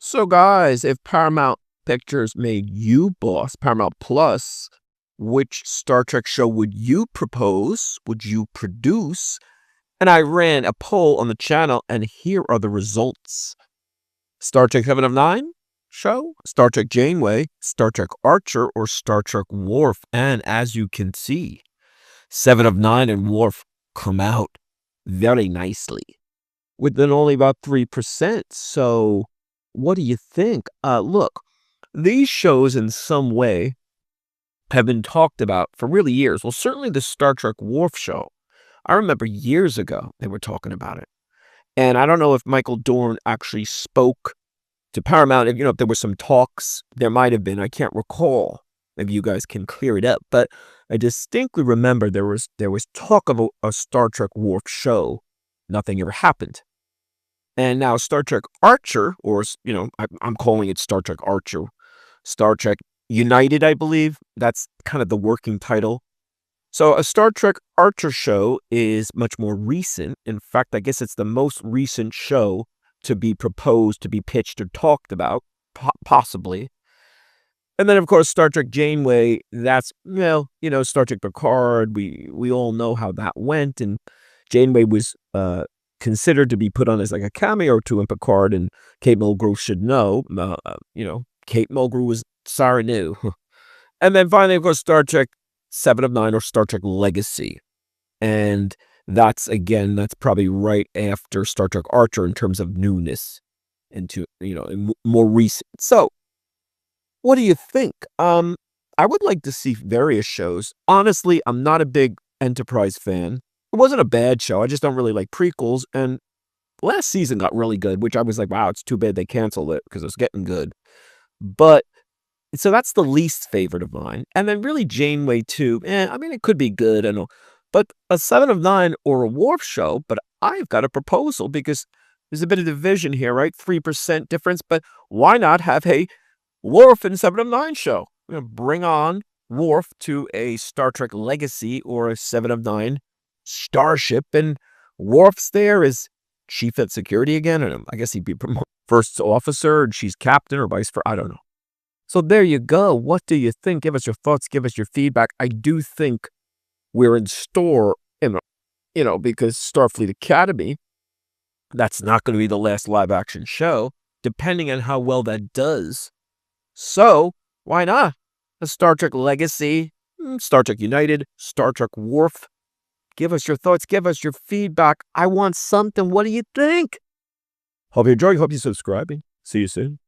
So, guys, if Paramount Pictures made you boss, Paramount Plus, which Star Trek show would you propose? Would you produce? And I ran a poll on the channel, and here are the results. Star Trek 7 of 9 show, Star Trek Janeway, Star Trek Archer, or Star Trek Worf. And as you can see, 7 of 9 and Worf come out very nicely, within only about 3%. So what do you think? Look, these shows in some way have been talked about for really years. Well, certainly the Star Trek Worf show. I remember years ago they were talking about it. And I don't know if Michael Dorn actually spoke to Paramount. If there were some talks, there might have been. I can't recall. Maybe you guys can clear it up. But I distinctly remember there was talk of a Star Trek Worf show. Nothing ever happened. And now Star Trek Archer, or, I'm calling it Star Trek Archer, Star Trek United, I believe. That's kind of the working title. So a Star Trek Archer show is much more recent. In fact, I guess it's the most recent show to be proposed, to be pitched or talked about, possibly. And then, of course, Star Trek Janeway, that's, Star Trek Picard. We all know how that went. And Janeway was considered to be put on as like a cameo or two in Picard, and Kate Mulgrew should know. Kate Mulgrew was sorry new. And then finally, of course, Star Trek 7 of 9 or Star Trek Legacy. And that's probably right after Star Trek Archer in terms of newness and more recent. So what do you think? I would like to see various shows. Honestly, I'm not a big Enterprise fan. It wasn't a bad show. I just don't really like prequels. And last season got really good, which I was like, wow, it's too bad they canceled it because it was getting good. But so that's the least favorite of mine. And then really Janeway too. It could be good. I know. But a 7 of 9 or a Worf show. But I've got a proposal because there's a bit of division here, right? 3% difference. But why not have a Worf and 7 of 9 show? Bring on Worf to a Star Trek Legacy or a 7 of 9 starship, and Worf's there as chief at security again. And I guess he'd be first officer and she's captain, or vice versa. I don't know. So there you go. What do you think? Give us your thoughts. Give us your feedback. I do think we're in store, because Starfleet Academy, that's not going to be the last live action show, depending on how well that does. So why not a Star Trek Legacy, Star Trek United, Star Trek Worf? Give us your thoughts. Give us your feedback. I want something. What do you think? Hope you enjoy. Hope you're subscribing. See you soon.